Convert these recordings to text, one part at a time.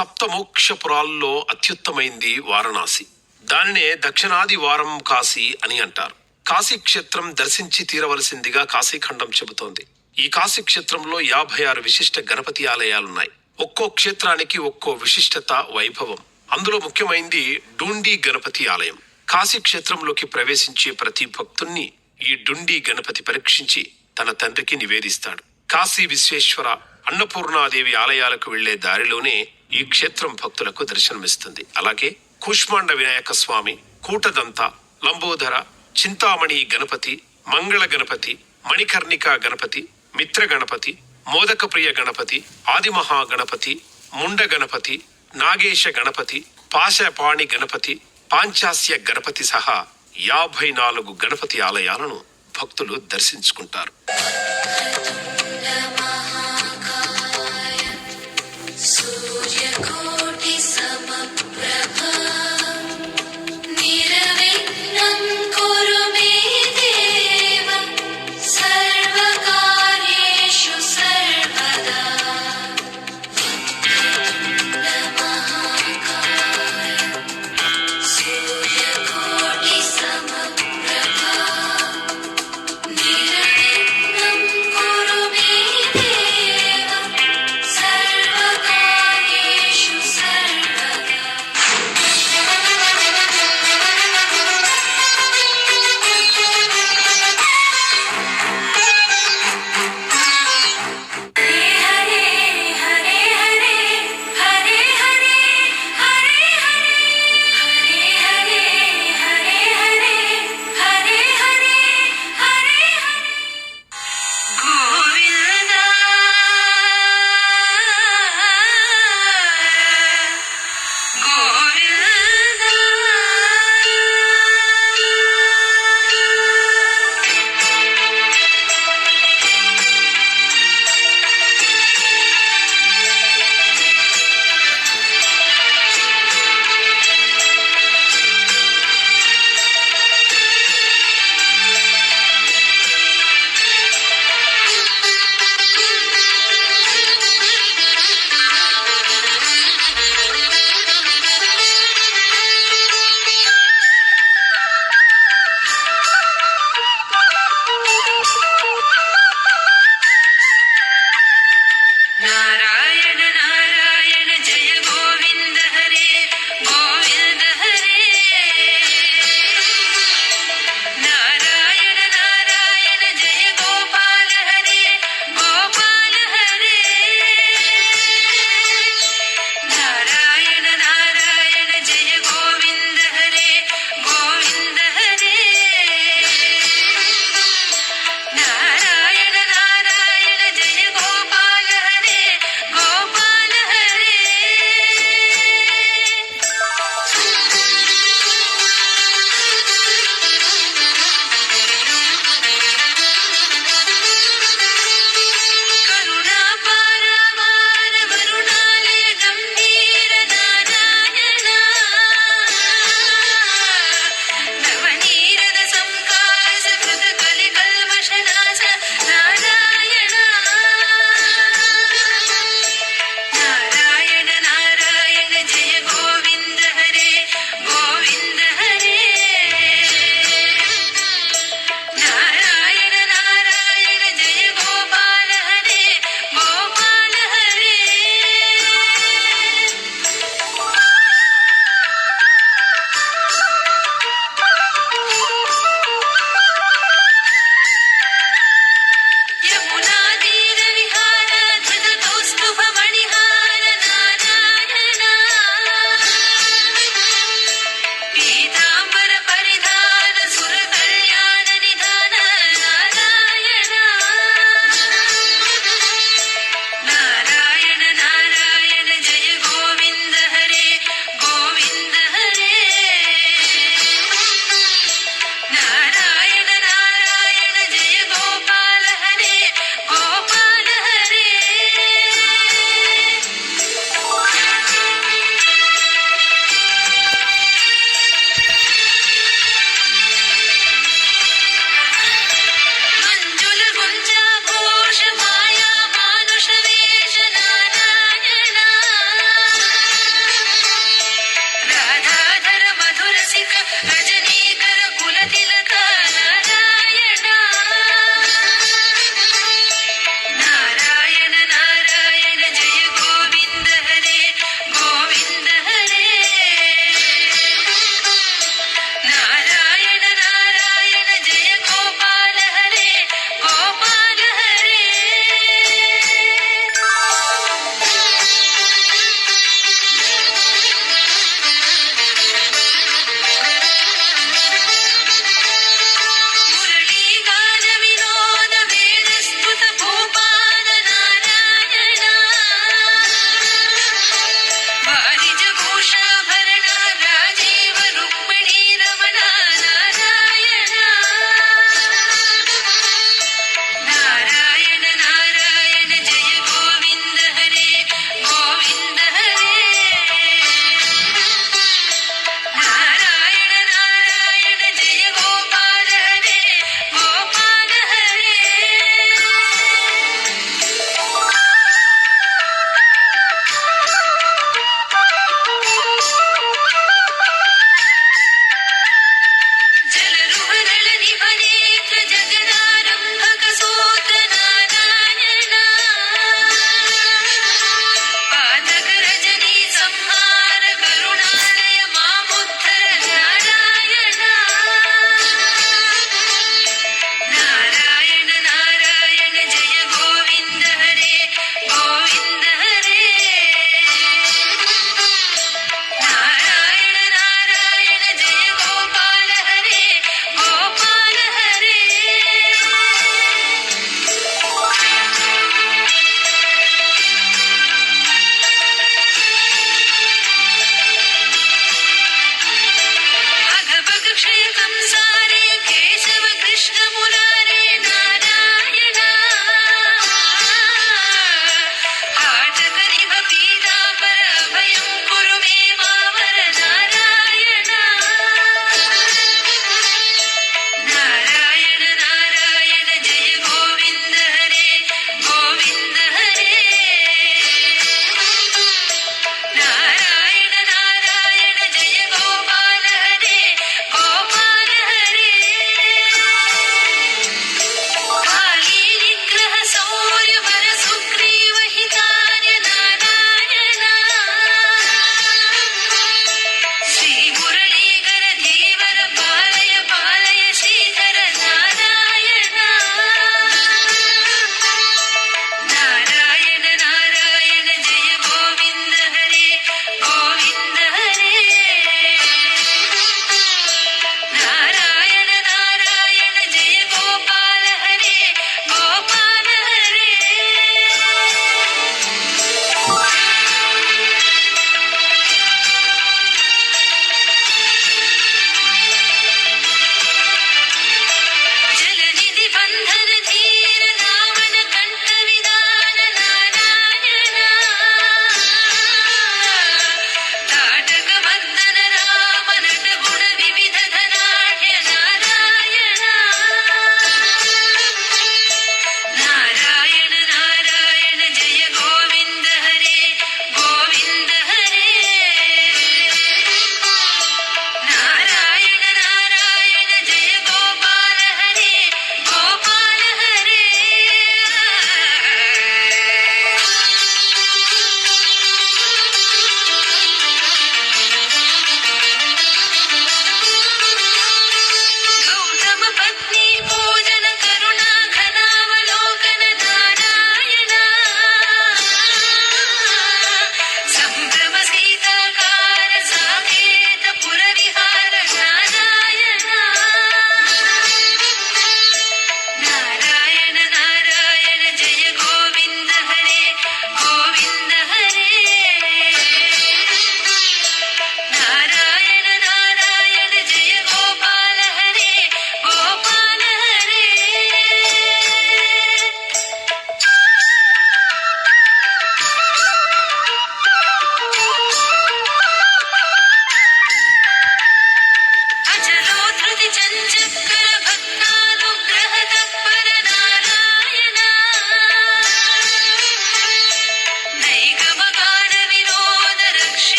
సప్తమోక్షపురాల్లో అత్యుత్తమైంది వారణాసి. దానినే దక్షిణాది వారం కాశీ అని అంటారు. కాశీ క్షేత్రం దర్శించి తీరవలసిందిగా కాశీఖండం చెబుతోంది. ఈ కాశీ క్షేత్రంలో 56 విశిష్ట గణపతి ఆలయాలున్నాయి. ఒక్కో క్షేత్రానికి ఒక్కో విశిష్టత, వైభవం. అందులో ముఖ్యమైంది డుండి గణపతి ఆలయం. కాశీ క్షేత్రంలోకి ప్రవేశించే ప్రతి భక్తుణ్ణి ఈ డుండి గణపతి పరీక్షించి తన తండ్రికి నివేదిస్తాడు. కాశీ విశ్వేశ్వర, అన్నపూర్ణాదేవి ఆలయాలకు వెళ్లే దారిలోనే ఈ క్షేత్రం భక్తులకు దర్శనమిస్తుంది. అలాగే కూష్మాండ వినాయక స్వామి, కూటదంత, లంబోదర, చింతామణి గణపతి, మంగళ గణపతి, మణికర్ణికా గణపతి, మిత్ర గణపతి, మోదకప్రియ గణపతి, ఆదిమహా గణపతి, ముండ గణపతి, నాగేశ గణపతి, పాశపాణి గణపతి, పాంచాస్య గణపతి సహా 54 గణపతి ఆలయాలను భక్తులు దర్శించుకుంటారు.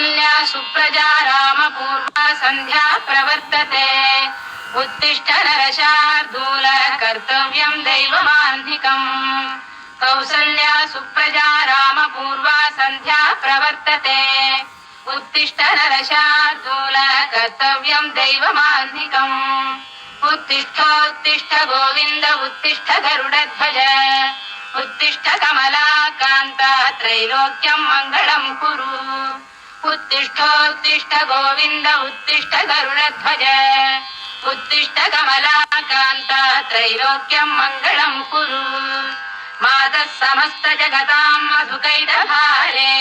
कौसल्या सुप्रजा रामपूर्वा सन्ध्या प्रवर्तते उत्तिष्ठ नरशार्दूल कर्तव्यं दैवमान्धिकम् कौसल्या सुप्रजा रामपूर्वा सन्ध्या प्रवर्तते उत्तिष्ठ नरशार्दूल कर्तव्यं दैवमान्धिकम् उत्तिष्ठोत्तिष्ठ गोविन्द उत्तिष्ठ गरुडध्वज उत्तिष्ठ कमलाकान्ता त्रैलोक्यं मङ्गलं कुरु उत्तिष्ठोत्तिष्ठ गोविन्द उत्तिष्ठ गरुडध्वज उत्तिष्ठ कमलाकान्ता त्रैलोक्यं मङ्गलं कुरु मातः समस्त जगतां मधुकैटभारे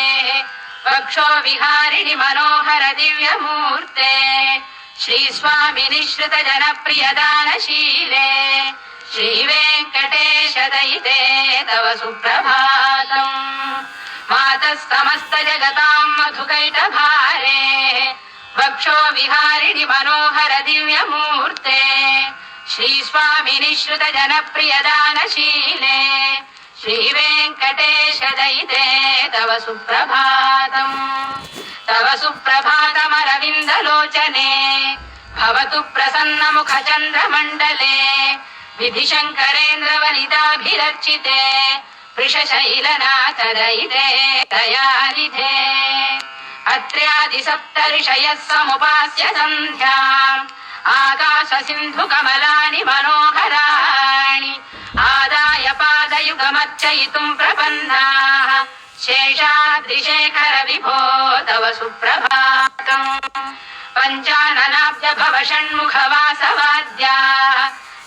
वक्षो विहारिणि मनोहर दिव्यमूर्ते श्रीस्वामिनि श्रुत जनप्रियदानशीले श्रीवेङ्कटेश दयिते तव सुप्रभातम् मातः समस्त जगतां मधुकैटभारे वक्षो विहारिणि मनोहर दिव्यमूर्ते श्रीस्वामिनि श्रुत जनप्रियदानशीले श्रीवेङ्कटेश दयिते तव सुप्रभातम् तव सुप्रभातमरविन्दलोचने भवतु प्रसन्नमुखचन्द्रमण्डले विधिशङ्करेन्द्रवनिताभिरर्चिते वृषशैलनाथ दयिते दयानिधे अत्र्यादिसप्तऋषयः समुपास्य सन्ध्याम् आकाशसिन्धुकमलानि मनोहराणि आदाय पादयुगमर्चयितुम् प्रपन्नाः शेषाद्रिशेखर विभो तव सुप्रभातम् पञ्चाननाब्ज भव षण्मुखवासवाद्याः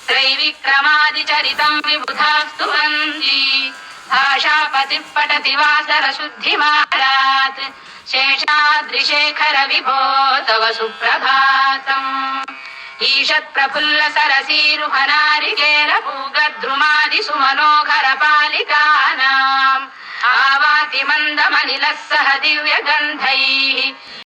त्रैविक्रमादिचरितम् विबुधाः स्तुवन्ति भाषापतिः पठति वासरशुद्धिमारात् शेषाद्रिशेखर विभो तव सुप्रभातम् ईषत्प्रफुल्ल सरसीरुहनारिकेल पूगद्रुमादि सुमनोहर पालिकानाम् आवाति मन्दमनिलः सह दिव्यगन्धैः